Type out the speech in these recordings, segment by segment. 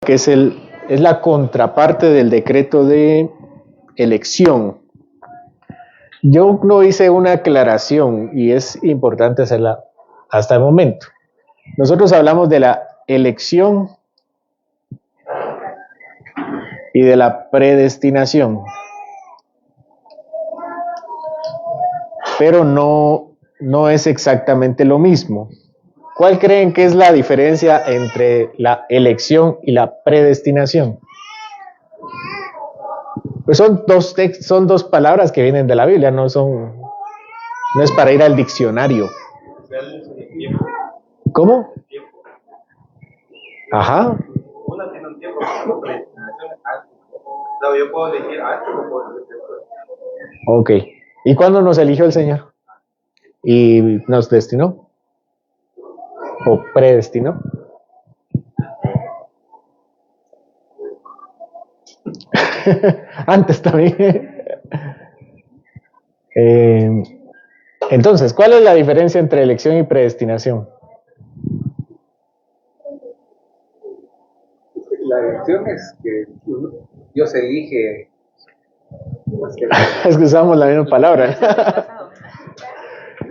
que es la contraparte del decreto de elección. Yo no hice una aclaración y es importante hacerla hasta el momento. Nosotros hablamos de la elección y de la predestinación, pero no es exactamente lo mismo. ¿Cuál creen que es la diferencia entre la elección y la predestinación? Pues son dos palabras que vienen de la Biblia, no es para ir al diccionario. ¿Cómo? Ajá. Una tiene un tiempo, pero predestinación es antes. No, yo puedo elegir antes o puedo elegir después. Ok. ¿Y cuándo nos eligió el Señor? ¿Y nos destinó? ¿O predestinó? Antes también. Entonces, ¿cuál es la diferencia entre elección y predestinación? La elección es que Dios elige. Es que usamos la misma palabra.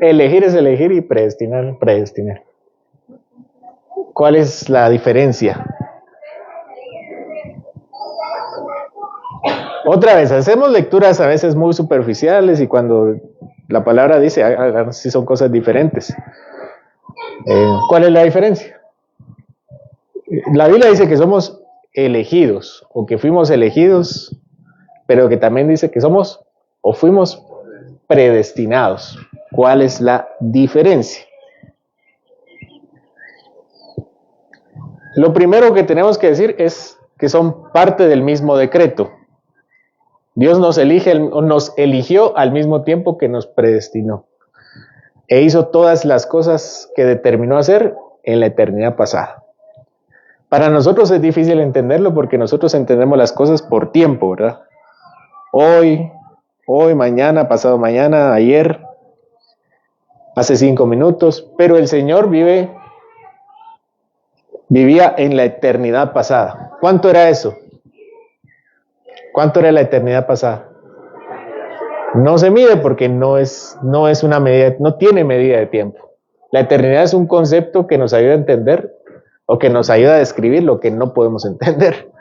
Elegir es elegir y predestinar, predestinar. ¿Cuál es la diferencia? Otra vez, hacemos lecturas a veces muy superficiales y cuando la palabra dice, sí son cosas diferentes. ¿Cuál es la diferencia? La Biblia dice que somos elegidos o que fuimos elegidos, pero que también dice que somos o fuimos predestinados. ¿Cuál es la diferencia? Lo primero que tenemos que decir es que son parte del mismo decreto. Dios nos eligió al mismo tiempo que nos predestinó e hizo todas las cosas que determinó hacer en la eternidad pasada. Para nosotros es difícil entenderlo porque nosotros entendemos las cosas por tiempo, ¿verdad? Hoy, mañana, pasado mañana, ayer, hace 5 minutos, pero el Señor vivía en la eternidad pasada. ¿Cuánto era eso? ¿Cuánto era la eternidad pasada? No se mide porque no es una medida, no tiene medida de tiempo. La eternidad es un concepto que nos ayuda a entender o que nos ayuda a describir lo que no podemos entender.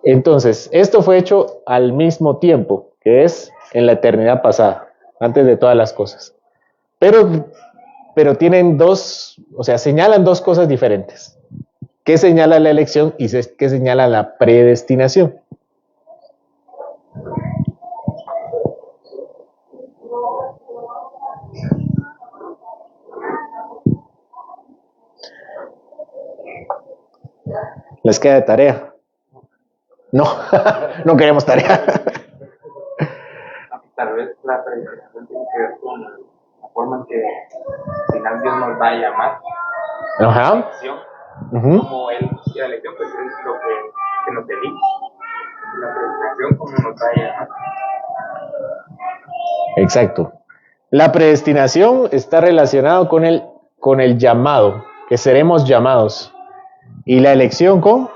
Entonces, esto fue hecho al mismo tiempo, que es en la eternidad pasada, antes de todas las cosas. Pero tienen señalan dos cosas diferentes. ¿Qué señala la elección y qué señala la predestinación? ¿Les queda de tarea? No, no queremos tarea. Tal vez la predestinación tiene que ver con la forma en que al final Dios nos va a llamar. Ajá. La elección. Como Él y la elección, pues es lo que nos elige. La predestinación, como nos va a llamar. Exacto. La predestinación está relacionado con el llamado, que seremos llamados. ¿Y la elección con?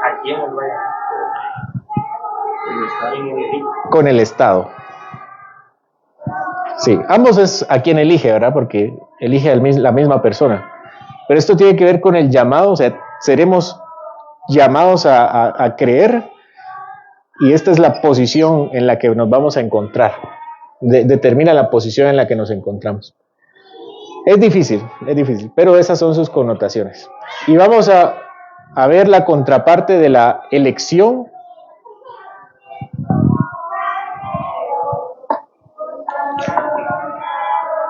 ¿A quién nos va a llamar? Con el Estado. Sí, ambos es a quien elige, ¿verdad? Porque elige la misma persona. Pero esto tiene que ver con el llamado, o sea, seremos llamados a creer y esta es la posición en la que nos vamos a encontrar. Determina la posición en la que nos encontramos. Es difícil, pero esas son sus connotaciones. Y vamos a ver la contraparte de la elección.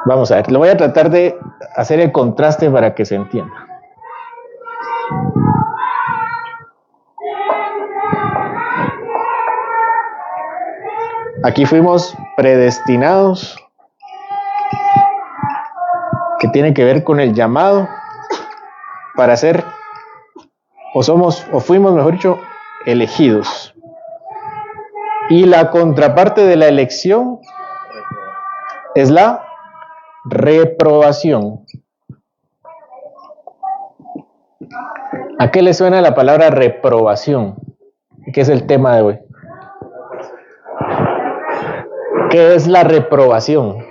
Vamos a ver, lo voy a tratar de hacer el contraste para que se entienda. Aquí fuimos predestinados, que tiene que ver con el llamado para ser, o fuimos, mejor dicho, elegidos. Y la contraparte de la elección es la reprobación. ¿A qué le suena la palabra reprobación? ¿Qué es el tema de hoy? ¿Qué es la reprobación?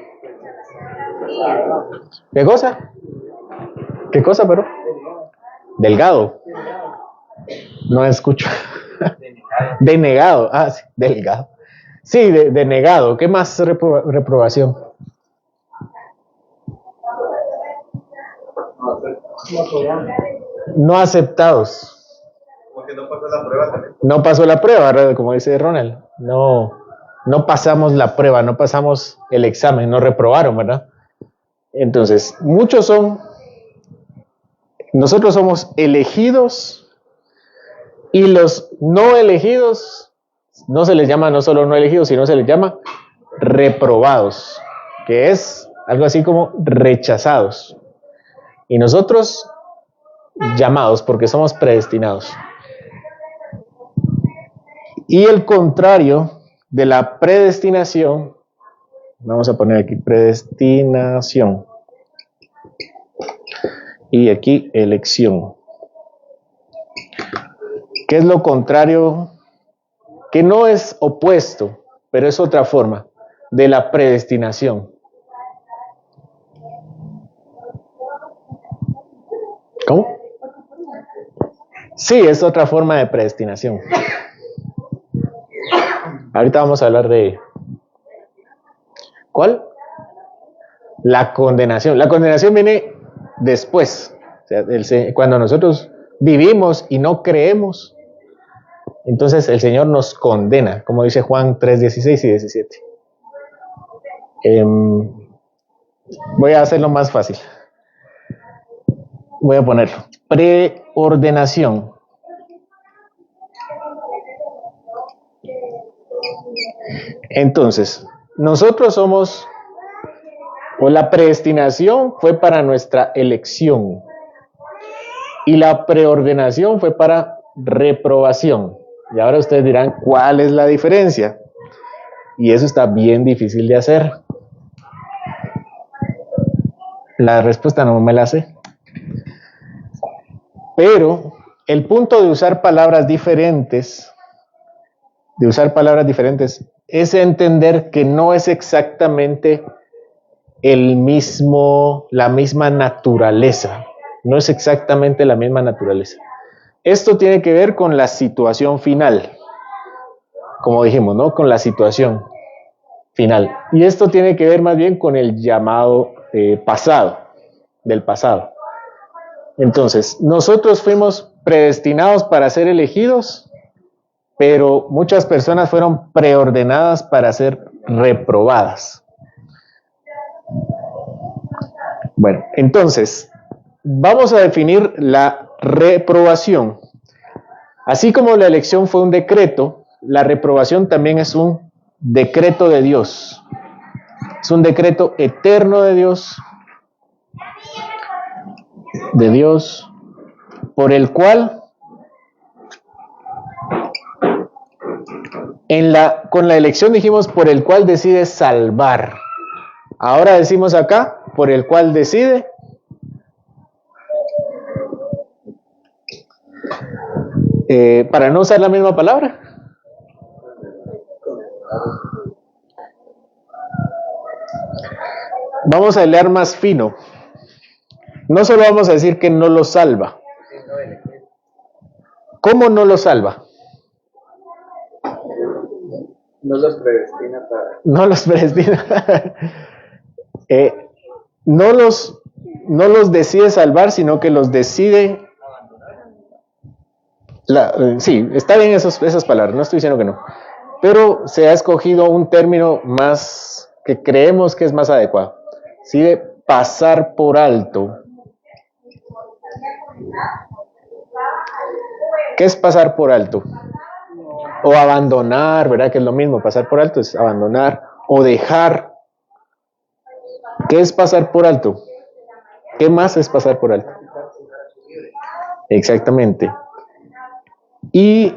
¿Qué cosa? ¿Qué cosa, pero? Delgado. No escucho. Denegado. Ah, sí, delgado. Sí, denegado. ¿Qué más reprobación? No aceptados. Porque no pasó la prueba también. No pasó la prueba, ¿verdad? Como dice Ronald. No pasamos la prueba, no pasamos el examen, no reprobaron, ¿verdad? Entonces, nosotros somos elegidos y los no elegidos no se les llama no solo no elegidos, sino se les llama reprobados, que es algo así como rechazados. Y nosotros llamados porque somos predestinados. Y el contrario de la predestinación, vamos a poner aquí predestinación. Y aquí elección. ¿Qué es lo contrario? Que no es opuesto, pero es otra forma de la predestinación. ¿Cómo? Sí, es otra forma de predestinación. Ahorita vamos a hablar de... ¿Cuál? La condenación. La condenación viene después. O sea, cuando nosotros vivimos y no creemos, entonces el Señor nos condena, como dice Juan 3:16 y 17. Voy a hacerlo más fácil. Voy a ponerlo. Preordenación. Entonces, nosotros somos, o la predestinación fue para nuestra elección y la preordenación fue para reprobación. Y ahora ustedes dirán, ¿cuál es la diferencia? Y eso está bien difícil de hacer. La respuesta no me la sé. Pero el punto de usar palabras diferentes, es entender que no es exactamente la misma naturaleza. No es exactamente la misma naturaleza. Esto tiene que ver con la situación final, como dijimos, ¿no? Con la situación final. Y esto tiene que ver más bien con el llamado pasado, del pasado. Entonces, nosotros fuimos predestinados para ser elegidos, pero muchas personas fueron preordenadas para ser reprobadas. Bueno, entonces, vamos a definir la reprobación. Así como la elección fue un decreto, la reprobación también es un decreto de Dios. Es un decreto eterno de Dios, por el cual con la elección dijimos por el cual decide salvar. Ahora decimos acá, por el cual decide para no usar la misma palabra. Vamos a leer más fino. No solo vamos a decir que no lo salva. ¿Cómo no lo salva? No los predestina para... No los predestina. No los decide salvar, sino que los decide... sí, está bien esas palabras, no estoy diciendo que no. Pero se ha escogido un término más que creemos que es más adecuado. Decide pasar por alto. ¿Qué es pasar por alto? O abandonar, ¿verdad? Que es lo mismo, pasar por alto es abandonar o dejar. ¿Qué es pasar por alto? ¿Qué más es pasar por alto? Exactamente. Y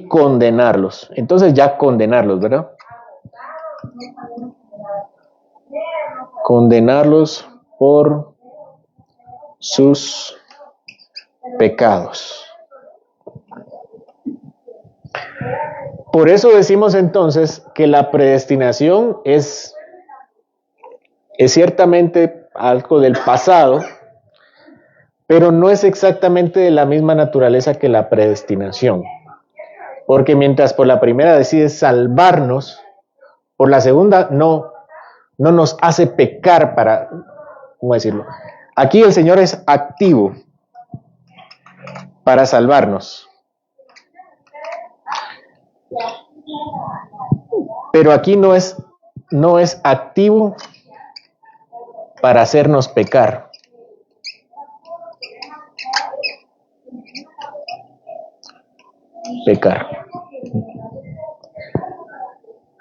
condenarlos. Entonces ya condenarlos, ¿verdad? Condenarlos por sus pecados. Por eso decimos entonces que la predestinación es ciertamente algo del pasado, pero no es exactamente de la misma naturaleza que la predestinación. Porque mientras por la primera decide salvarnos, por la segunda no nos hace pecar para, ¿cómo decirlo? Aquí el Señor es activo para salvarnos. Pero aquí no es activo para hacernos pecar. Pecar.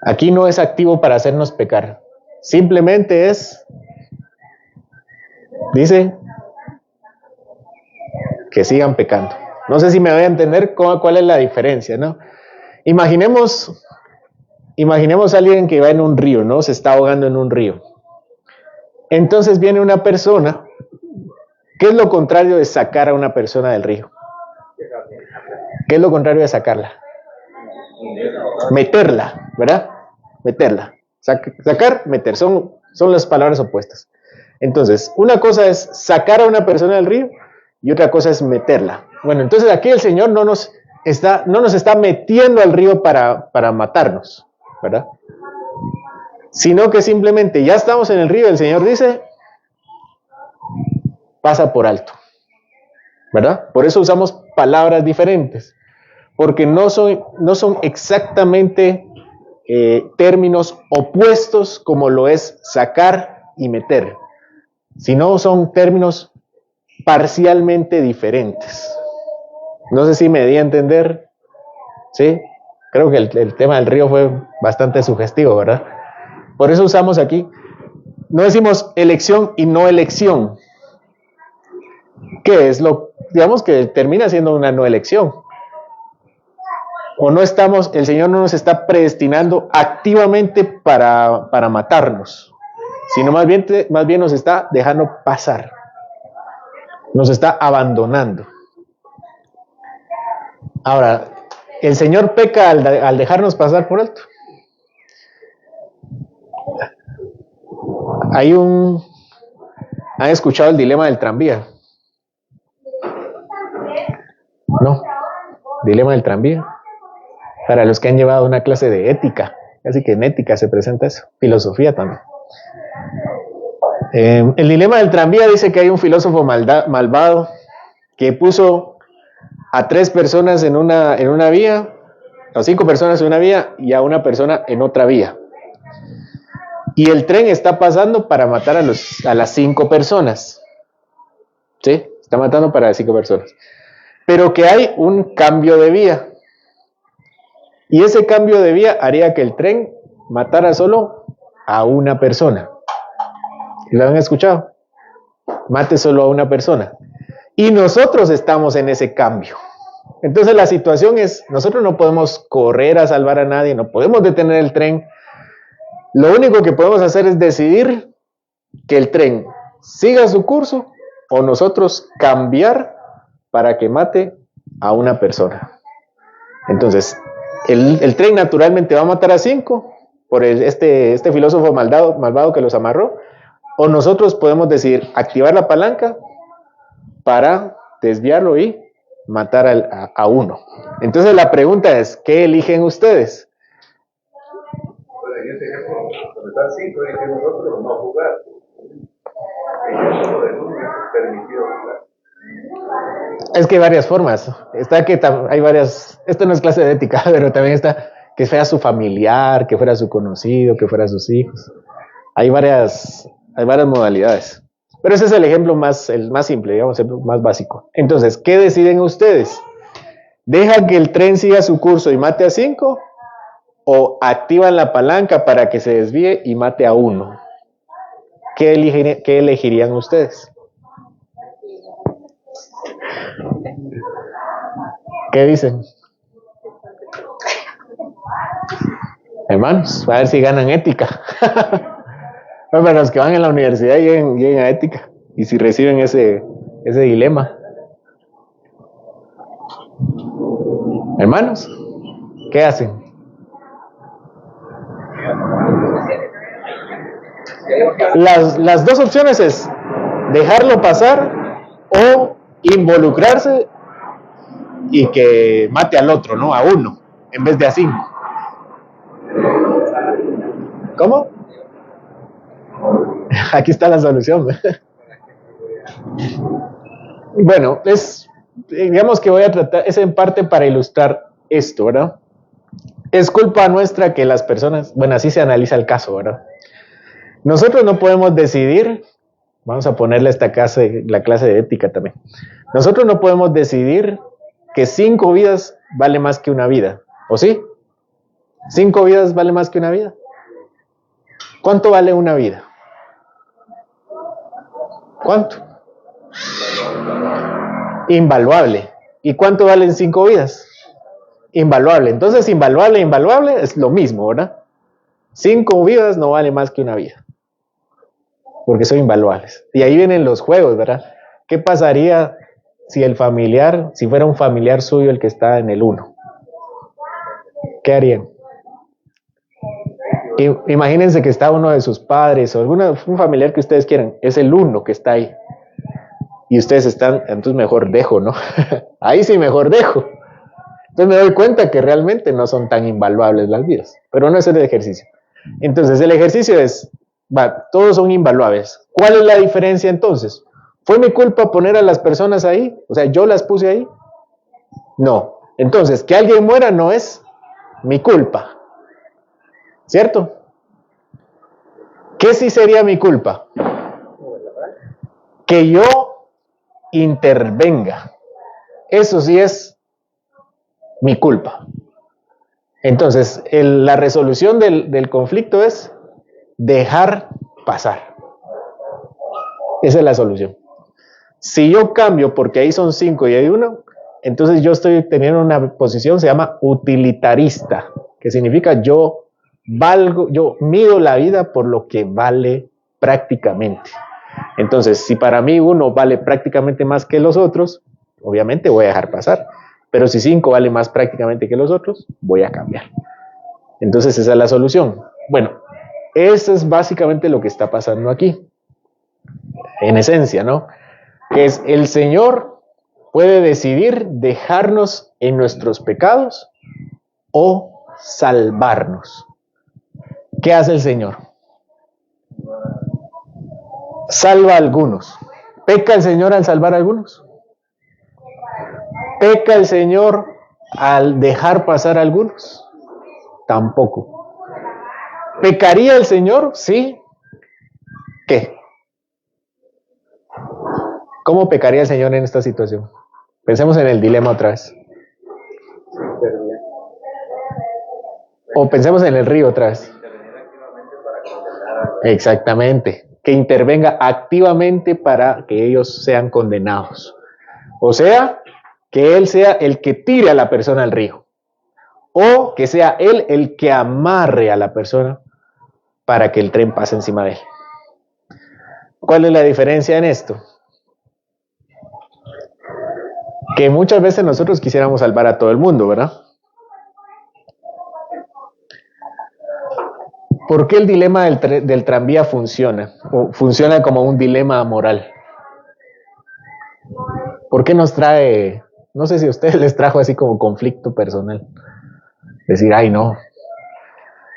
Aquí no es activo para hacernos pecar. Simplemente dice que sigan pecando. No sé si me voy a entender cuál es la diferencia, ¿no? Imaginemos a alguien que va en un río, ¿no? Se está ahogando en un río. Entonces viene una persona. ¿Qué es lo contrario de sacar a una persona del río? ¿Qué es lo contrario de sacarla? Meterla, ¿verdad? Meterla. Sacar, meter. Son las palabras opuestas. Entonces, una cosa es sacar a una persona del río y otra cosa es meterla. Bueno, entonces aquí el Señor no nos está metiendo al río para matarnos, ¿verdad? Sino que simplemente ya estamos en el río, el Señor dice, pasa por alto, ¿verdad? Por eso usamos palabras diferentes, porque no son exactamente términos opuestos como lo es sacar y meter, sino son términos parcialmente diferentes. No sé si me di a entender, ¿sí? Creo que el tema del río fue bastante sugestivo, ¿verdad? Por eso usamos aquí, no decimos elección y no elección, que es digamos que termina siendo una no elección. O no el Señor no nos está predestinando activamente para matarnos, sino más bien nos está dejando pasar, nos está abandonando. Ahora, ¿el Señor peca al dejarnos pasar por alto? ¿Han escuchado el dilema del tranvía? No, dilema del tranvía. Para los que han llevado una clase de ética, así que en ética se presenta eso, filosofía también. El dilema del tranvía dice que hay un filósofo malvado que puso a 3 personas en una vía, a 5 personas en una vía y a una persona en otra vía. Y el tren está pasando para matar a las 5 personas. ¿Sí? Está matando para las 5 personas. Pero que hay un cambio de vía. Y ese cambio de vía haría que el tren matara solo a una persona. ¿Lo han escuchado? Mate solo a una persona. Y nosotros estamos en ese cambio. Entonces la situación es, nosotros no podemos correr a salvar a nadie, no podemos detener el tren. Lo único que podemos hacer es decidir que el tren siga su curso o nosotros cambiar para que mate a una persona. Entonces, el tren naturalmente va a matar a 5 por este filósofo malvado que los amarró, o nosotros podemos decidir activar la palanca para desviarlo y matar a uno. Entonces la pregunta es, ¿qué eligen ustedes? En este ejemplo, cuando están 5, es que nosotros no jugar. Ejemplo del 1 es permitido jugar. Es que hay varias formas. Está que hay varias. Esto no es clase de ética, pero también está que fuera su familiar, que fuera su conocido, que fuera sus hijos. Hay varias modalidades. Pero ese es el ejemplo el más simple, digamos, el más básico. Entonces, ¿qué deciden ustedes? ¿Dejan que el tren siga su curso y mate a 5? ¿O activan la palanca para que se desvíe y mate a 1? ¿Qué elegirían ustedes? ¿Qué dicen? Hermanos, a ver si ganan ética. Bueno, para los que van en la universidad lleguen a ética y si reciben ese dilema. Hermanos, ¿qué hacen? Las dos opciones es dejarlo pasar o involucrarse y que mate al otro, ¿no? A uno, en vez de a 5. ¿Cómo? Aquí está la solución. Bueno, digamos que voy a tratar, es en parte para ilustrar esto, ¿verdad? Es culpa nuestra que las personas, bueno, así se analiza el caso, ¿verdad? Nosotros no podemos decidir, vamos a ponerle esta clase, la clase de ética también. Nosotros no podemos decidir que 5 vidas vale más que una vida, ¿o sí? 5 vidas vale más que una vida. ¿Cuánto vale una vida? ¿Cuánto? Invaluable. ¿Y cuánto valen 5 vidas? Invaluable. Entonces, invaluable e invaluable es lo mismo, ¿verdad? 5 vidas no vale más que una vida, porque son invaluables. Y ahí vienen los juegos, ¿verdad? ¿Qué pasaría si si fuera un familiar suyo el que está en el 1? ¿Qué harían? Imagínense que está uno de sus padres o un familiar que ustedes quieran, es el 1 que está ahí. Y ustedes están, entonces mejor dejo, ¿no? Ahí sí mejor dejo. Entonces me doy cuenta que realmente no son tan invaluables las vidas, pero no es el ejercicio. Entonces el ejercicio es, todos son invaluables. ¿Cuál es la diferencia entonces? ¿Fue mi culpa poner a las personas ahí? O sea, ¿yo las puse ahí? No. Entonces, que alguien muera no es mi culpa. ¿Cierto? ¿Qué sí sería mi culpa? Que yo intervenga. Eso sí es mi culpa. Entonces, la resolución del conflicto es dejar pasar. Esa es la solución. Si yo cambio porque ahí son 5 y hay 1, entonces yo estoy teniendo una posición, se llama utilitarista, que significa yo mido la vida por lo que vale prácticamente. Entonces, si para mí 1 vale prácticamente más que los otros, obviamente voy a dejar pasar. Pero si 5 vale más prácticamente que los otros, voy a cambiar. Entonces, esa es la solución. Bueno, eso es básicamente lo que está pasando aquí. En esencia, ¿no? Que es el Señor puede decidir dejarnos en nuestros pecados o salvarnos. ¿Qué hace el Señor? Salva a algunos. ¿Peca el Señor al salvar a algunos? ¿Peca el Señor al dejar pasar a algunos? Tampoco. ¿Pecaría el Señor? Sí. ¿Qué? ¿Cómo pecaría el Señor en esta situación? Pensemos en el dilema otra vez. O pensemos en el río otra vez. Exactamente. Que intervenga activamente para que ellos sean condenados. O sea, que Él sea el que tire a la persona al río. O que sea Él el que amarre a la persona para que el tren pase encima de él. ¿Cuál es la diferencia en esto? Que muchas veces nosotros quisiéramos salvar a todo el mundo, ¿verdad? ¿Por qué el dilema del tranvía funciona? O funciona como un dilema moral. ¿Por qué nos trae, no sé si a ustedes les trajo así como conflicto personal? Decir, ay no,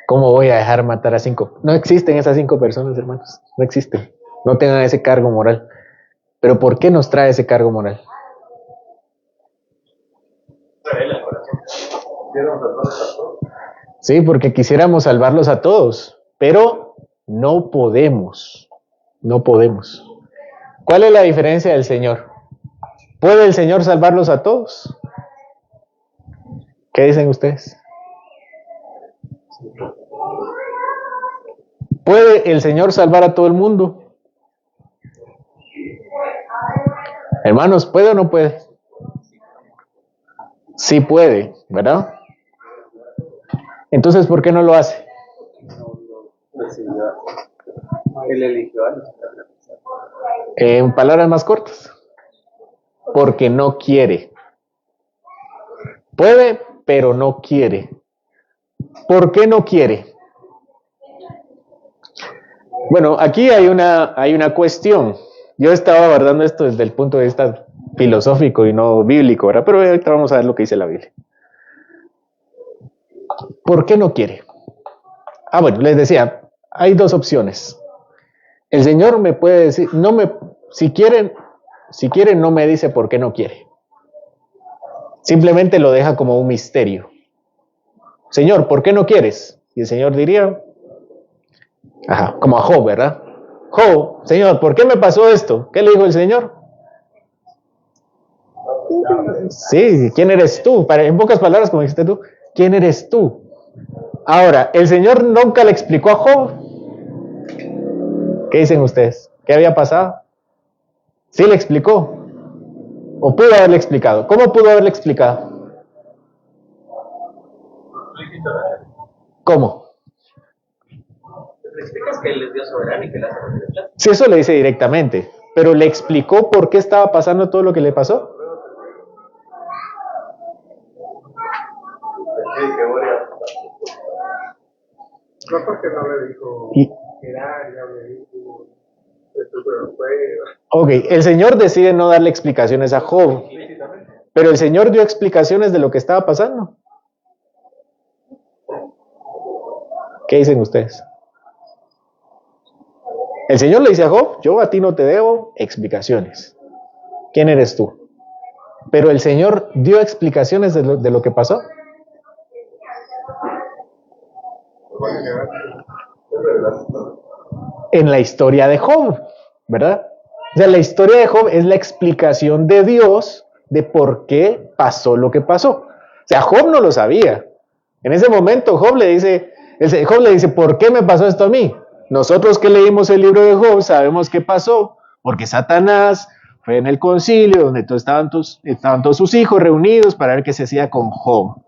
¿cómo voy a dejar matar a 5? No existen esas 5 personas, hermanos, no existen. No tengan ese cargo moral. Pero ¿por qué nos trae ese cargo moral? Sí, porque quisiéramos salvarlos a todos, pero no podemos. No podemos. ¿Cuál es la diferencia del Señor? ¿Puede el Señor salvarlos a todos? ¿Qué dicen ustedes? ¿Puede el Señor salvar a todo el mundo? Hermanos, ¿puede o no puede? Sí puede, ¿verdad? Entonces, ¿por qué no lo hace? Él eligió a los. En palabras más cortas, porque no quiere. ¿Puede? pero no quiere. ¿Por qué no quiere? Bueno, aquí hay una cuestión. Yo estaba abordando esto desde el punto de vista filosófico y no bíblico, ¿verdad? Pero ahorita vamos a ver lo que dice la Biblia. ¿Por qué no quiere? Bueno, les decía, hay dos opciones. El Señor me puede decir, si quiere, no me dice por qué no quiere. Simplemente lo deja como un misterio. Señor, ¿por qué no quieres? Y el Señor diría, como a Job, ¿verdad? Job, Señor, ¿por qué me pasó esto? ¿Qué le dijo el Señor? Sí, ¿quién eres tú? En pocas palabras, como dijiste tú, ¿quién eres tú? Ahora, el Señor nunca le explicó a Job. ¿Qué dicen ustedes? ¿Qué había pasado? ¿Sí le explicó? ¿O pudo haberle explicado? ¿Cómo pudo haberle explicado? ¿Cómo? Le explicas que Él es Dios soberano y que la hace. Sí, eso le dice directamente. Pero ¿le explicó por qué estaba pasando todo lo que le pasó? No, porque no le dijo Ok, el Señor decide no darle explicaciones a Job, pero el Señor dio explicaciones de lo que estaba pasando. ¿Qué dicen ustedes? El Señor le dice a Job, yo a ti no te debo explicaciones. ¿Quién eres tú? Pero el Señor dio explicaciones de lo que pasó. En la historia de Job, ¿verdad? O sea, la historia de Job es la explicación de Dios de por qué pasó lo que pasó. O sea, Job no lo sabía. En ese momento Job le dice, ¿por qué me pasó esto a mí? Nosotros que leímos el libro de Job sabemos qué pasó, porque Satanás fue en el concilio donde estaban todos sus hijos reunidos para ver qué se hacía con Job.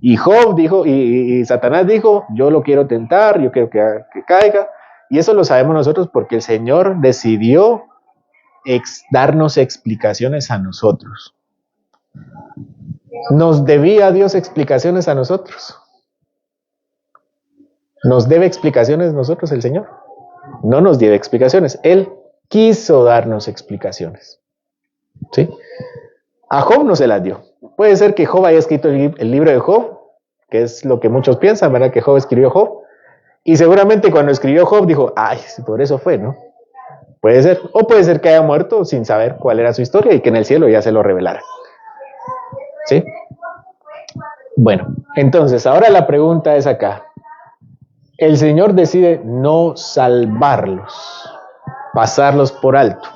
Y Job dijo, y Satanás dijo, yo lo quiero tentar, yo quiero que caiga. Y eso lo sabemos nosotros porque el Señor decidió darnos explicaciones a nosotros. ¿Nos debía Dios explicaciones a nosotros? ¿Nos debe explicaciones nosotros el Señor? No nos debe explicaciones. Él quiso darnos explicaciones. ¿Sí? A Job no se las dio. Puede ser que Job haya escrito el libro de Job, que es lo que muchos piensan, ¿verdad? Que Job escribió Job. Y seguramente cuando escribió Job dijo, ay, por eso fue, ¿no? Puede ser. O puede ser que haya muerto sin saber cuál era su historia y que en el cielo ya se lo revelara. ¿Sí? Bueno, entonces ahora la pregunta es acá. El Señor decide no salvarlos, pasarlos por alto,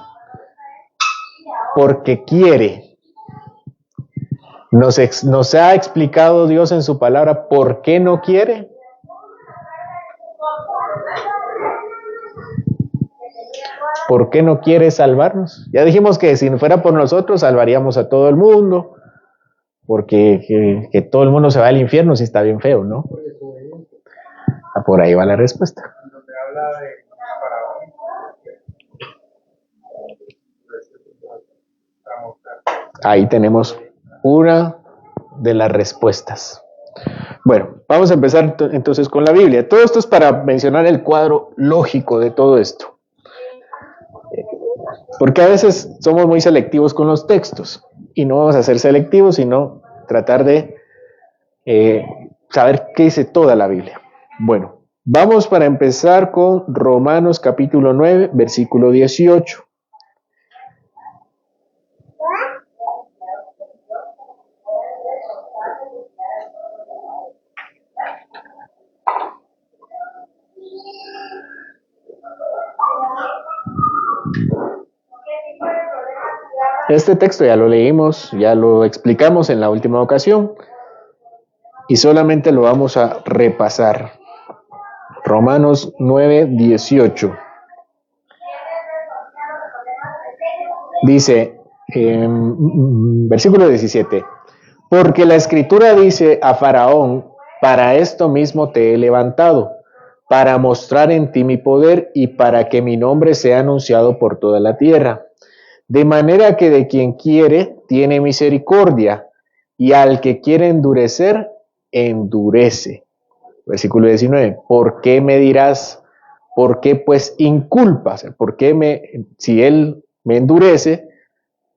porque quiere. ¿Nos ha explicado Dios en su palabra por qué no quiere? ¿Por qué no quiere salvarnos? Ya dijimos que si fuera por nosotros salvaríamos a todo el mundo, porque que todo el mundo se va al infierno si está bien feo, ¿no? Por ahí va la respuesta. Donde habla de Faraón. Ahí tenemos una de las respuestas. Bueno, vamos a empezar entonces con la Biblia. Todo esto es para mencionar el cuadro lógico de todo esto. Porque a veces somos muy selectivos con los textos. Y no vamos a ser selectivos, sino tratar de saber qué dice toda la Biblia. Bueno, vamos para empezar con Romanos capítulo 9, versículo 18. Este texto ya lo leímos, ya lo explicamos en la última ocasión y solamente lo vamos a repasar. Romanos 9, 18. Dice, versículo 17, porque la Escritura dice a Faraón, para esto mismo te he levantado, para mostrar en ti mi poder y para que mi nombre sea anunciado por toda la tierra. De manera que de quien quiere tiene misericordia, y al que quiere endurecer, endurece. Versículo 19, ¿por qué me dirás? ¿Por qué pues inculpas? ¿Por qué si él me endurece,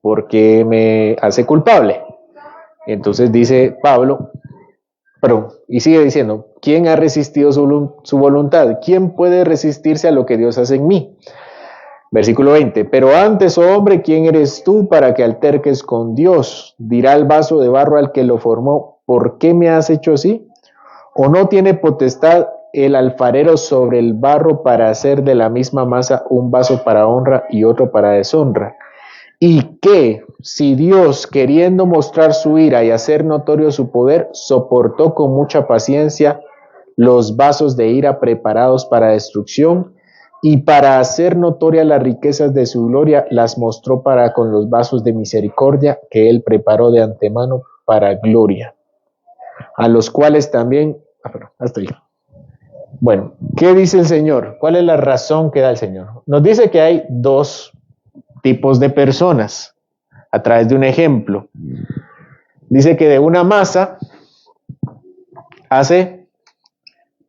por qué me hace culpable? Entonces dice Pablo, y sigue diciendo, ¿quién ha resistido su voluntad? ¿Quién puede resistirse a lo que Dios hace en mí? Versículo 20, pero antes, oh hombre, ¿quién eres tú para que alterques con Dios? Dirá el vaso de barro al que lo formó, ¿por qué me has hecho así? ¿O no tiene potestad el alfarero sobre el barro para hacer de la misma masa un vaso para honra y otro para deshonra? ¿Y qué, si Dios, queriendo mostrar su ira y hacer notorio su poder, soportó con mucha paciencia los vasos de ira preparados para destrucción, y para hacer notorias las riquezas de su gloria, las mostró para con los vasos de misericordia que él preparó de antemano para gloria, a los cuales también... hasta ahí. Bueno, ¿qué dice el Señor? ¿Cuál es la razón que da el Señor? Nos dice que hay dos tipos de personas a través de un ejemplo. Dice que de una masa hace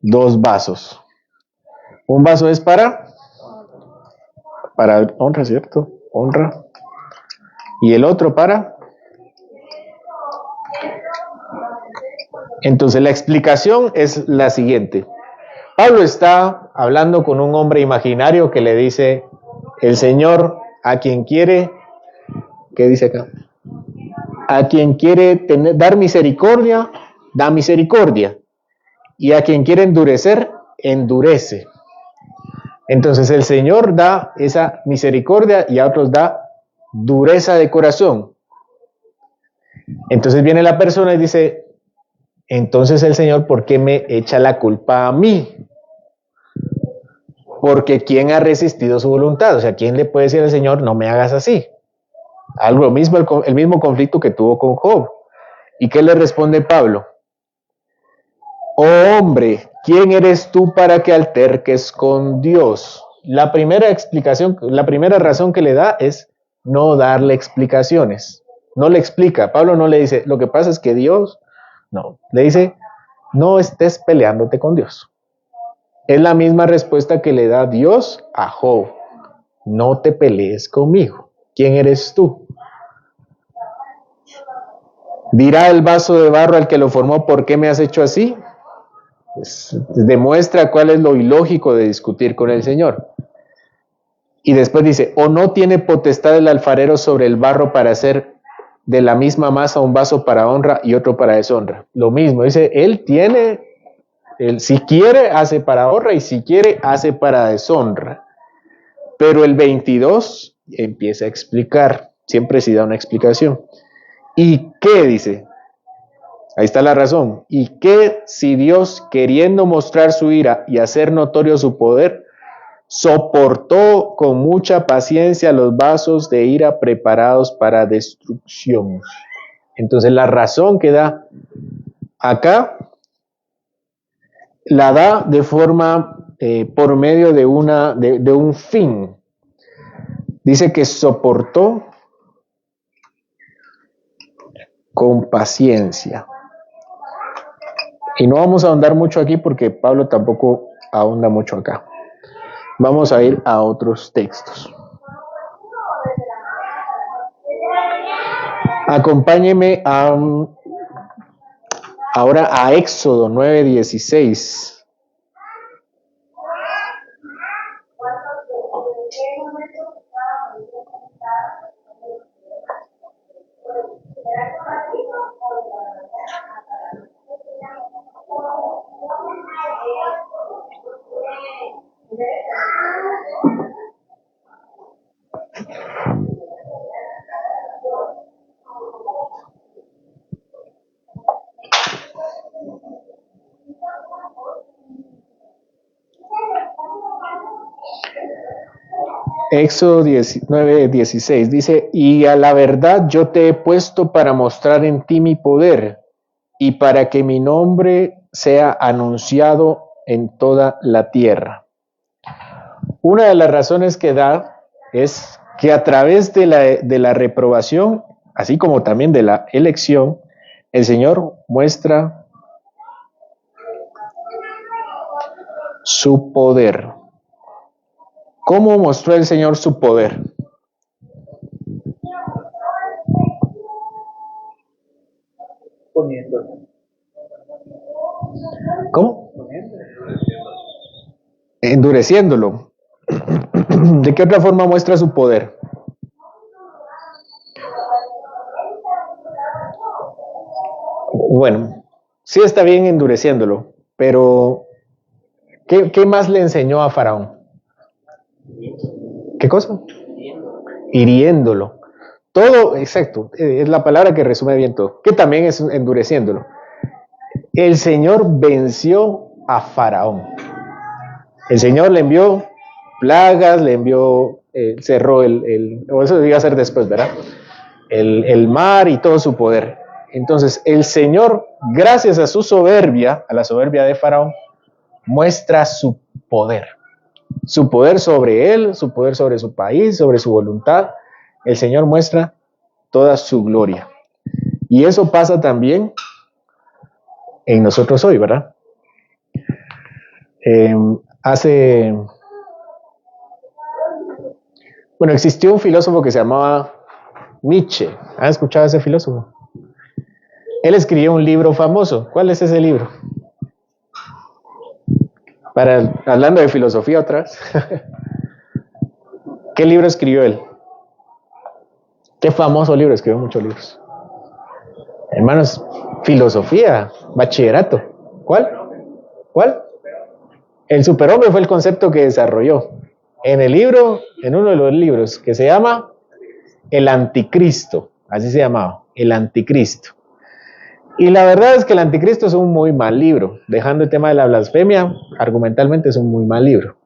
dos vasos. Un vaso es para honra, ¿cierto? Honra. Y el otro para... Entonces la explicación es la siguiente. Pablo está hablando con un hombre imaginario que le dice, el Señor a quien quiere, ¿qué dice acá? A quien quiere dar misericordia, da misericordia. Y a quien quiere endurecer, endurece. Entonces el Señor da esa misericordia y a otros da dureza de corazón. Entonces viene la persona y dice, entonces el Señor, ¿por qué me echa la culpa a mí? Porque ¿quién ha resistido su voluntad? O sea, ¿quién le puede decir al Señor, no me hagas así? Algo mismo, el mismo conflicto que tuvo con Job. ¿Y qué le responde Pablo? Oh hombre, ¿quién eres tú para que alterques con Dios? La primera explicación, la primera razón que le da es no darle explicaciones. No le explica. Pablo no le dice, lo que pasa es que Dios, no. Le dice, no estés peleándote con Dios. Es la misma respuesta que le da Dios a Job. No te pelees conmigo. ¿Quién eres tú? Dirá el vaso de barro al que lo formó, ¿por qué me has hecho así? Demuestra cuál es lo ilógico de discutir con el Señor. Y después dice, ¿o no tiene potestad el alfarero sobre el barro para hacer de la misma masa un vaso para honra y otro para deshonra? Lo mismo, dice, él si quiere hace para honra y si quiere hace para deshonra. Pero el 22 empieza a explicar, siempre sí da una explicación. ¿Y qué dice? Ahí está la razón. ¿Y qué si Dios, queriendo mostrar su ira y hacer notorio su poder, soportó con mucha paciencia los vasos de ira preparados para destrucción? Entonces la razón que da acá, la da de forma, por medio de un fin. Dice que soportó con paciencia. Y no vamos a ahondar mucho aquí porque Pablo tampoco ahonda mucho acá. Vamos a ir a otros textos. Acompáñeme ahora a Éxodo 9:16. Éxodo 9:16 dice, y a la verdad yo te he puesto para mostrar en ti mi poder y para que mi nombre sea anunciado en toda la tierra. Una de las razones que da es que a través de la reprobación, así como también de la elección, El Señor muestra su poder. ¿Cómo mostró el Señor su poder? Poniendo. ¿Cómo? Endureciéndolo. ¿De qué otra forma muestra su poder? Bueno, sí está bien endureciéndolo, pero ¿qué más le enseñó a Faraón? ¿Qué cosa? Hiriéndolo. Todo, exacto, es la palabra que resume bien todo, que también es endureciéndolo. El Señor venció a Faraón. El Señor le envió plagas, le envió, cerró o eso iba a ser después, ¿verdad? El mar y todo su poder. Entonces, el Señor, gracias a su soberbia, a la soberbia de Faraón, muestra su poder. Su poder sobre él, su poder sobre su país, sobre su voluntad. El Señor muestra toda su gloria. Y eso pasa también en nosotros hoy, ¿verdad? Existió un filósofo que se llamaba Nietzsche. ¿Han escuchado a ese filósofo? Él escribió un libro famoso. ¿Cuál es ese libro? Hablando de filosofía otra vez. ¿Qué libro escribió él? ¿Qué famoso libro? Escribió muchos libros. Hermanos, filosofía, bachillerato. ¿Cuál? El superhombre fue el concepto que desarrolló en el libro, en uno de los libros, que se llama El Anticristo. Así se llamaba, El Anticristo. Y la verdad es que El Anticristo es un muy mal libro. Dejando el tema de la blasfemia, argumentalmente es un muy mal libro.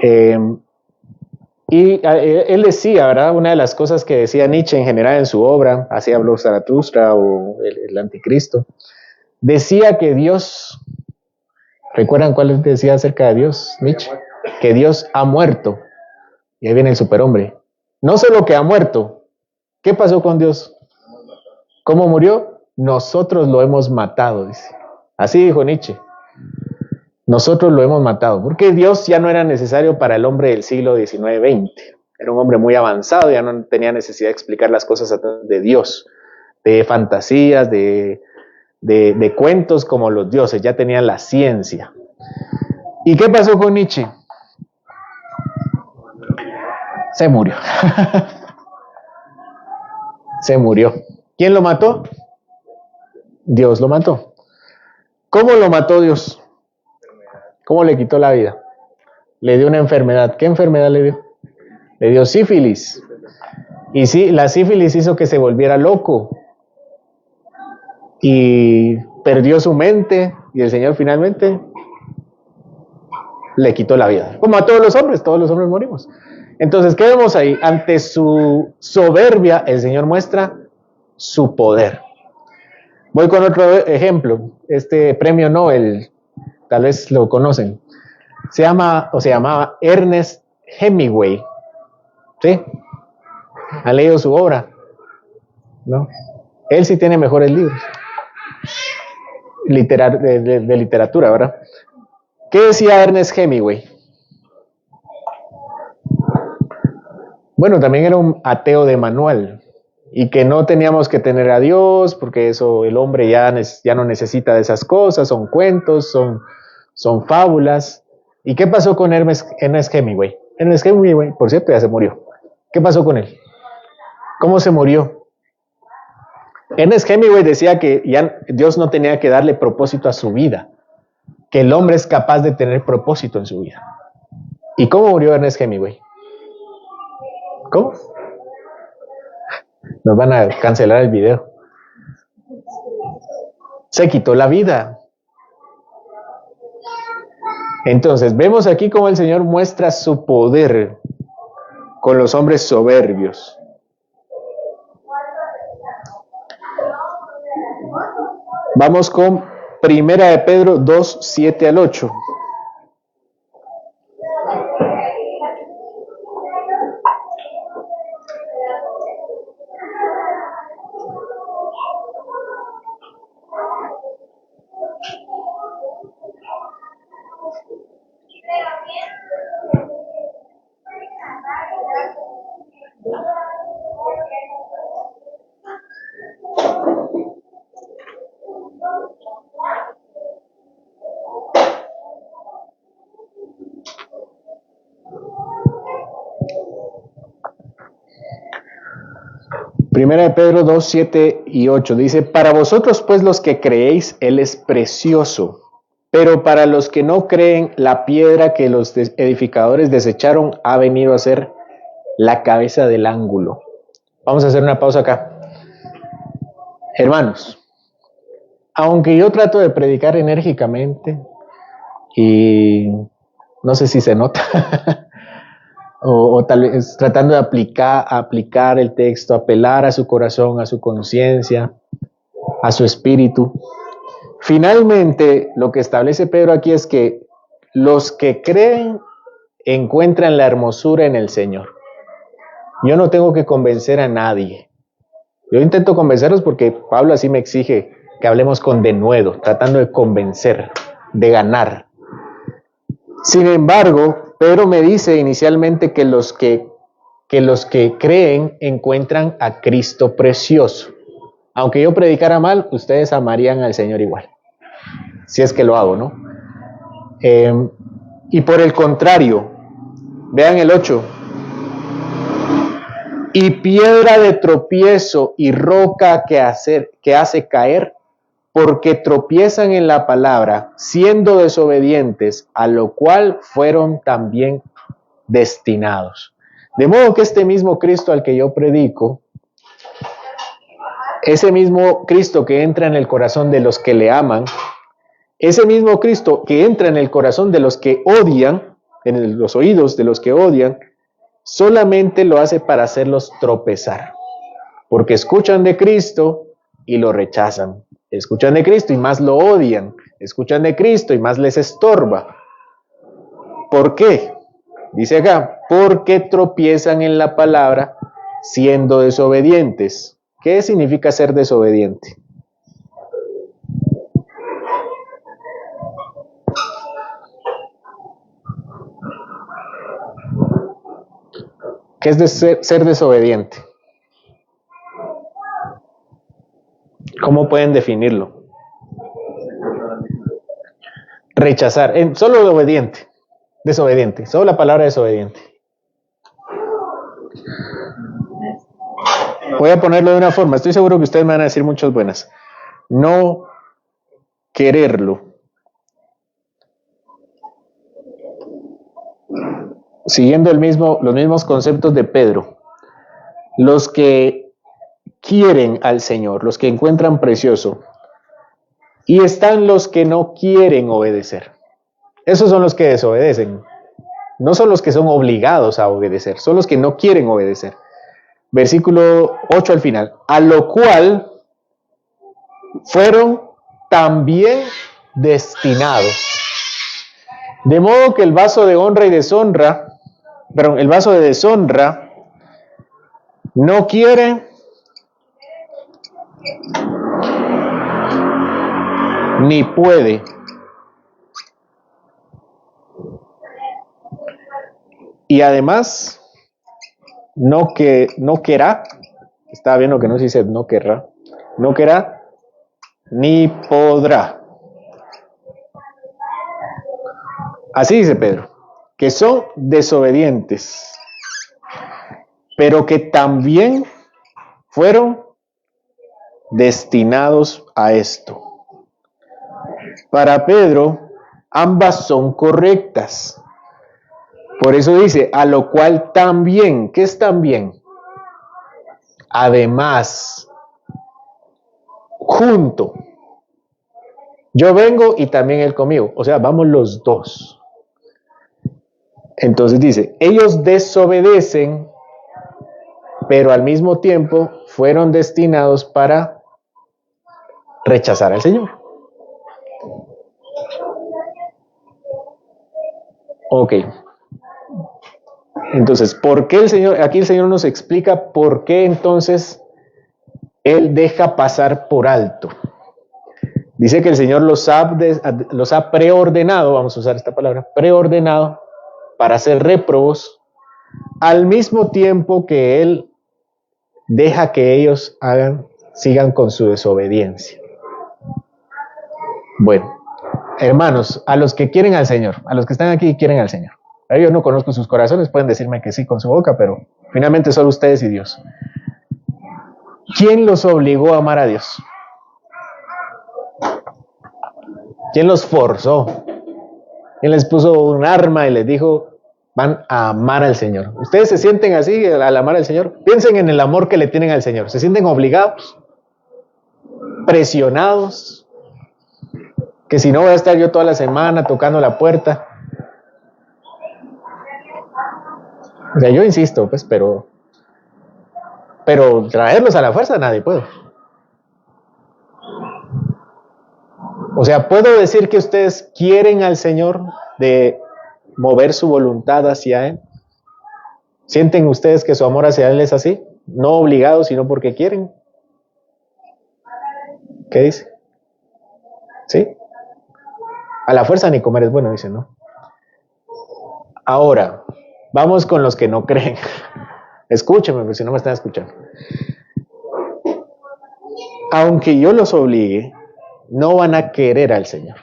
Él decía, ¿verdad? Una de las cosas que decía Nietzsche en general en su obra, así habló Zaratustra o el Anticristo, decía que Dios, ¿recuerdan cuál decía acerca de Dios, Nietzsche? Que Dios ha muerto. Y ahí viene el superhombre. No solo que ha muerto, ¿qué pasó con Dios? ¿Cómo murió? Nosotros lo hemos matado, dice. Así dijo Nietzsche. Nosotros lo hemos matado, porque Dios ya no era necesario para el hombre del siglo XIX-XX. Era un hombre muy avanzado, ya no tenía necesidad de explicar las cosas de Dios, de fantasías, de cuentos como los dioses, ya tenía la ciencia. ¿Y qué pasó con Nietzsche? Se murió. Se murió. ¿Quién lo mató? Dios lo mató. ¿Cómo lo mató Dios? ¿Cómo le quitó la vida? Le dio una enfermedad. ¿Qué enfermedad le dio? Le dio sífilis. Y sí, la sífilis hizo que se volviera loco. Y perdió su mente. Y el Señor finalmente le quitó la vida. Como a todos los hombres morimos. Entonces, ¿qué vemos ahí? Ante su soberbia, el Señor muestra su poder. Voy con otro ejemplo. Este premio Nobel, tal vez lo conocen. Se llamaba Ernest Hemingway. ¿Sí? ¿Han leído su obra? ¿No? Él sí tiene mejores libros. De literatura, ¿verdad? ¿Qué decía Ernest Hemingway? Bueno, también era un ateo de manual. Y que no teníamos que tener a Dios, porque eso el hombre ya no necesita de esas cosas, son cuentos, son fábulas. ¿Y qué pasó con Ernest Hemingway? Ernest Hemingway, por cierto, ya se murió. ¿Qué pasó con él? ¿Cómo se murió? Ernest Hemingway decía que ya Dios no tenía que darle propósito a su vida, que el hombre es capaz de tener propósito en su vida. ¿Y cómo murió Ernest Hemingway? ¿Cómo? Nos van a cancelar el video. Se quitó la vida. Entonces, vemos aquí cómo el Señor muestra su poder con los hombres soberbios. Vamos con Primera de Pedro 2, 7 al 8. Primera de Pedro 2, 7 y 8 dice: para vosotros pues los que creéis, Él es precioso, pero para los que no creen, la piedra que los edificadores desecharon ha venido a ser la cabeza del ángulo. Vamos a hacer una pausa acá. Hermanos, aunque yo trato de predicar enérgicamente y no sé si se nota, o tal vez tratando de aplicar el texto, apelar a su corazón, a su conciencia, a su espíritu. Finalmente, lo que establece Pedro aquí es que los que creen encuentran la hermosura en el Señor. Yo no tengo que convencer a nadie. Yo intento convencerlos porque Pablo así me exige que hablemos con denuedo, tratando de convencer, de ganar. Sin embargo, Pedro me dice inicialmente que los que creen encuentran a Cristo precioso. Aunque yo predicara mal, ustedes amarían al Señor igual. Si es que lo hago, ¿no? Y por el contrario, vean el 8. Y piedra de tropiezo y roca que hace caer, porque tropiezan en la palabra, siendo desobedientes, a lo cual fueron también destinados. De modo que este mismo Cristo al que yo predico, ese mismo Cristo que entra en el corazón de los que le aman, ese mismo Cristo que entra en el corazón de los que odian, en los oídos de los que odian, solamente lo hace para hacerlos tropezar, porque escuchan de Cristo y lo rechazan, escuchan de Cristo y más lo odian, escuchan de Cristo y más les estorba. ¿Por qué? Dice acá, porque tropiezan en la palabra siendo desobedientes. ¿Qué significa ser desobediente? ¿Qué es ser desobediente? ¿Cómo pueden definirlo? Rechazar. Solo obediente. Desobediente. Solo la palabra desobediente. Voy a ponerlo de una forma. Estoy seguro que ustedes me van a decir muchas buenas. No quererlo. Siguiendo los mismos conceptos de Pedro, los que quieren al Señor, los que encuentran precioso, y están los que no quieren obedecer. Esos son los que desobedecen. No son los que son obligados a obedecer, son los que no quieren obedecer. Versículo 8 al final. A lo cual fueron también destinados. De modo que el vaso de honra y deshonra, el vaso de deshonra no quiere ni puede. Y además, no querrá, está bien lo que no se dice no querrá, no querrá ni podrá. Así dice Pedro, que son desobedientes, pero que también fueron destinados a esto. Para Pedro, ambas son correctas. Por eso dice, a lo cual también, ¿qué es también? Además, junto. Yo vengo y también él conmigo. O sea, vamos los dos. Entonces dice, ellos desobedecen, pero al mismo tiempo fueron destinados para rechazar al Señor. Ok. Entonces, ¿por qué aquí el Señor nos explica por qué entonces Él deja pasar por alto? Dice que el Señor los ha preordenado, vamos a usar esta palabra, preordenado para ser réprobos, al mismo tiempo que Él deja que ellos sigan con su desobediencia. Bueno, hermanos, a los que quieren al Señor, a los que están aquí y quieren al Señor. Yo no conozco sus corazones, pueden decirme que sí con su boca, pero finalmente solo ustedes y Dios. ¿Quién los obligó a amar a Dios? ¿Quién los forzó? ¿Quién les puso un arma y les dijo, van a amar al Señor? ¿Ustedes se sienten así al amar al Señor? Piensen en el amor que le tienen al Señor. ¿Se sienten obligados? ¿Presionados? Que si no voy a estar yo toda la semana tocando la puerta. O sea, yo insisto, pues, pero traerlos a la fuerza nadie puede. O sea, ¿puedo decir que ustedes quieren al Señor de mover su voluntad hacia Él? ¿Sienten ustedes que su amor hacia Él es así? No obligados, sino porque quieren. ¿Qué dice? ¿Sí? A la fuerza ni comer es bueno, dice, ¿no? Ahora, vamos con los que no creen. Escúchenme, porque si no me están escuchando. Aunque yo los obligue, no van a querer al Señor.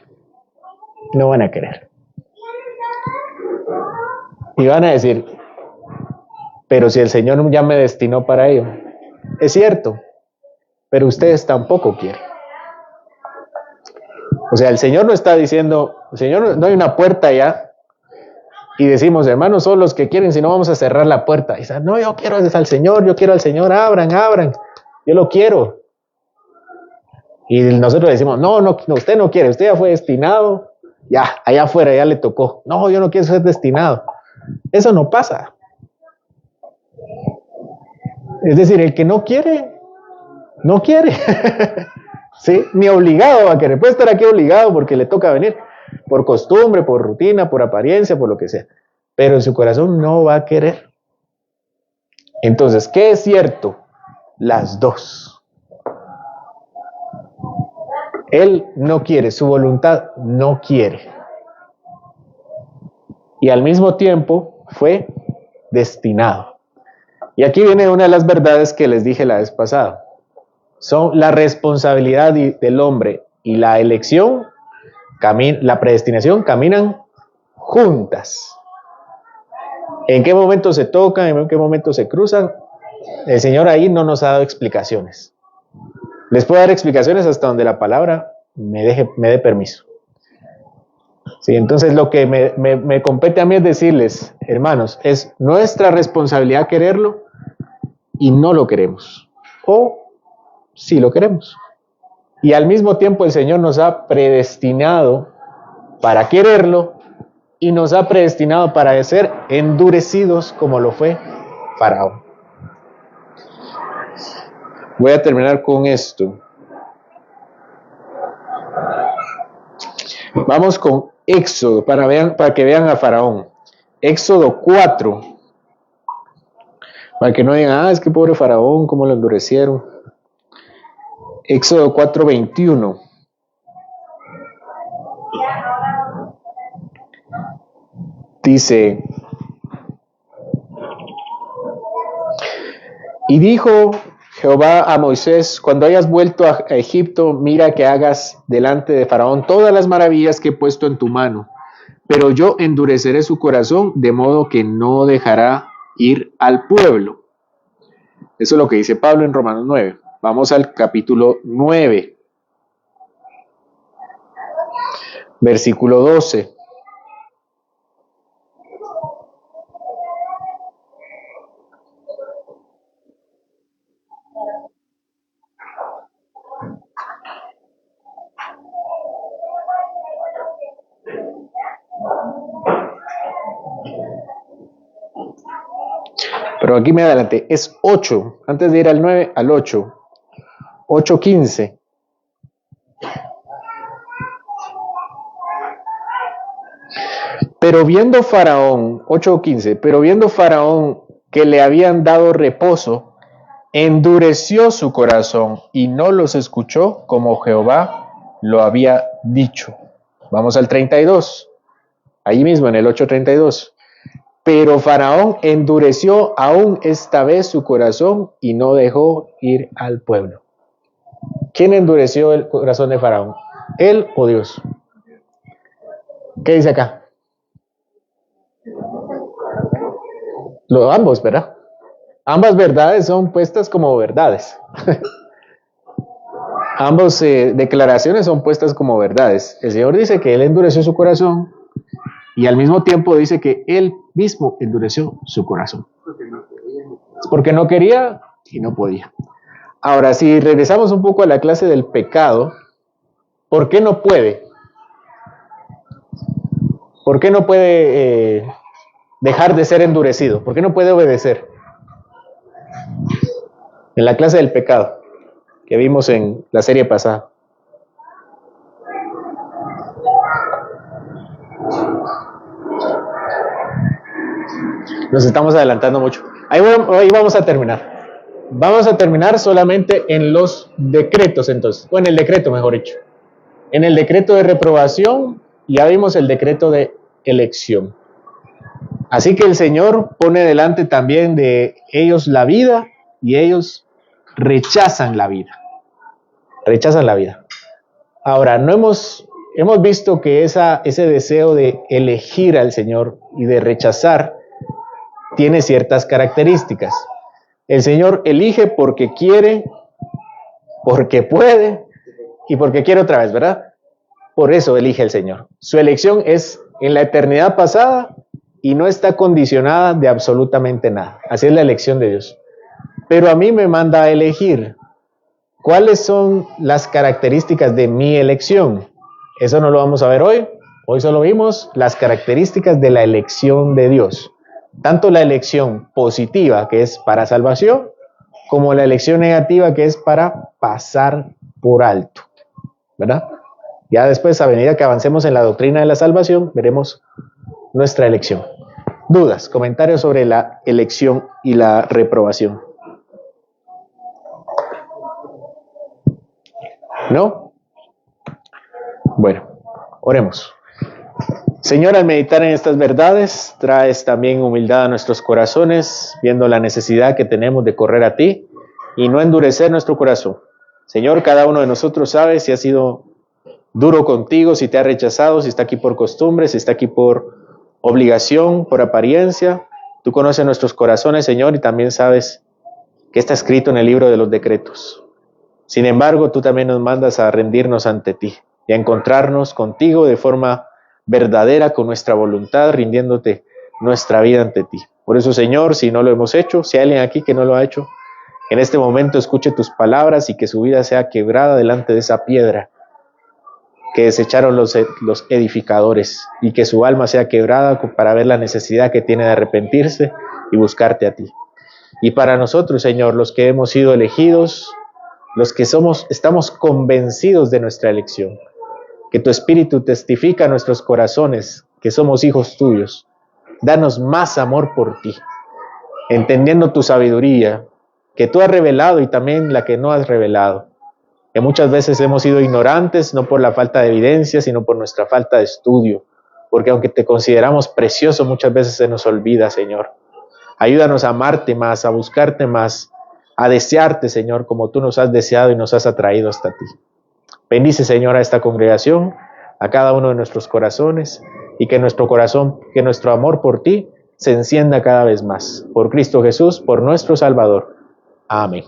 No van a querer. Y van a decir, pero si el Señor ya me destinó para ello. Es cierto, pero ustedes tampoco quieren. O sea, el Señor no está diciendo, el Señor no hay una puerta allá y decimos, hermanos, son los que quieren, si no vamos a cerrar la puerta. Y dice, no, yo quiero al Señor, abran, yo lo quiero. Y nosotros decimos, no, usted no quiere, usted ya fue destinado, ya, allá afuera ya le tocó. No, yo no quiero ser destinado. Eso no pasa. Es decir, el que no quiere, no quiere. ¿Sí? Ni obligado a querer. Puede estar aquí obligado porque le toca venir, por costumbre, por rutina, por apariencia, por lo que sea. Pero en su corazón no va a querer. Entonces, ¿qué es cierto? Las dos. Él no quiere, su voluntad no quiere. Y al mismo tiempo fue destinado. Y aquí viene una de las verdades que les dije la vez pasada. Son la responsabilidad del hombre y la elección, la predestinación, caminan juntas. ¿En qué momento se tocan? ¿En qué momento se cruzan? El Señor ahí no nos ha dado explicaciones. Les puedo dar explicaciones hasta donde la palabra me dé permiso. Sí, entonces lo que me compete a mí es decirles, hermanos, es nuestra responsabilidad quererlo y no lo queremos. O sí lo queremos. Y al mismo tiempo el Señor nos ha predestinado para quererlo y nos ha predestinado para ser endurecidos como lo fue Faraón. Voy a terminar con esto. Vamos con Éxodo para que vean a Faraón. Éxodo 4. Para que no digan, es que pobre Faraón, cómo lo endurecieron. Éxodo 4:21. Dice, y dijo Jehová a Moisés, cuando hayas vuelto a Egipto, mira que hagas delante de Faraón todas las maravillas que he puesto en tu mano, pero yo endureceré su corazón, de modo que no dejará ir al pueblo. Eso es lo que dice Pablo en Romanos 9. Vamos al capítulo 9, versículo 12. Pero aquí me adelanté, es 8, antes de ir al 9, al 8, 8:15. Pero viendo Faraón, 8:15, pero viendo Faraón que le habían dado reposo, endureció su corazón y no los escuchó como Jehová lo había dicho. Vamos al 32, ahí mismo en el 8:32. Pero Faraón endureció aún esta vez su corazón y no dejó ir al pueblo. ¿Quién endureció el corazón de Faraón? ¿Él o Dios? ¿Qué dice acá? Ambos, ¿verdad? ambas verdades son puestas como verdades. Ambas declaraciones son puestas como verdades. El Señor dice que Él endureció su corazón y al mismo tiempo dice que Él mismo endureció su corazón. Porque no quería y no podía. Ahora, si regresamos un poco a la clase del pecado, ¿por qué no puede? ¿Por qué no puede dejar de ser endurecido? ¿Por qué no puede obedecer? En la clase del pecado que vimos en la serie pasada. Nos estamos adelantando mucho. Ahí vamos a terminar. Vamos a terminar solamente en los decretos entonces, o en el decreto mejor dicho. En el decreto de reprobación ya vimos el decreto de elección. Así que el Señor pone delante también de ellos la vida y ellos rechazan la vida. Rechazan la vida. Ahora, hemos visto que ese deseo de elegir al Señor y de rechazar tiene ciertas características. El Señor elige porque quiere, porque puede y porque quiere otra vez, ¿verdad? Por eso elige el Señor. Su elección es en la eternidad pasada y no está condicionada de absolutamente nada. Así es la elección de Dios. Pero a mí me manda a elegir. ¿Cuáles son las características de mi elección? Eso no lo vamos a ver hoy. Hoy solo vimos las características de la elección de Dios. Tanto la elección positiva, que es para salvación, como la elección negativa, que es para pasar por alto. ¿Verdad? Ya después, a medida que avancemos en la doctrina de la salvación, veremos nuestra elección. ¿Dudas, comentarios sobre la elección y la reprobación? ¿No? Bueno, oremos. Señor, al meditar en estas verdades, traes también humildad a nuestros corazones, viendo la necesidad que tenemos de correr a ti y no endurecer nuestro corazón. Señor, cada uno de nosotros sabe si ha sido duro contigo, si te ha rechazado, si está aquí por costumbre, si está aquí por obligación, por apariencia. Tú conoces nuestros corazones, Señor, y también sabes que está escrito en el libro de los decretos. Sin embargo, tú también nos mandas a rendirnos ante ti y a encontrarnos contigo de forma verdadera con nuestra voluntad, rindiéndote nuestra vida ante ti. Por eso, Señor, si no lo hemos hecho, si hay alguien aquí que no lo ha hecho, en este momento escuche tus palabras y que su vida sea quebrada delante de esa piedra que desecharon los edificadores, y que su alma sea quebrada para ver la necesidad que tiene de arrepentirse y buscarte a ti. Y para nosotros, Señor, los que hemos sido elegidos, los que estamos convencidos de nuestra elección, que tu Espíritu testifica a nuestros corazones que somos hijos tuyos. Danos más amor por ti, entendiendo tu sabiduría, que tú has revelado y también la que no has revelado. Que muchas veces hemos sido ignorantes, no por la falta de evidencia, sino por nuestra falta de estudio. Porque aunque te consideramos precioso, muchas veces se nos olvida, Señor. Ayúdanos a amarte más, a buscarte más, a desearte, Señor, como tú nos has deseado y nos has atraído hasta ti. Bendice, Señor, a esta congregación, a cada uno de nuestros corazones, y que nuestro corazón, que nuestro amor por ti se encienda cada vez más. Por Cristo Jesús, por nuestro Salvador. Amén.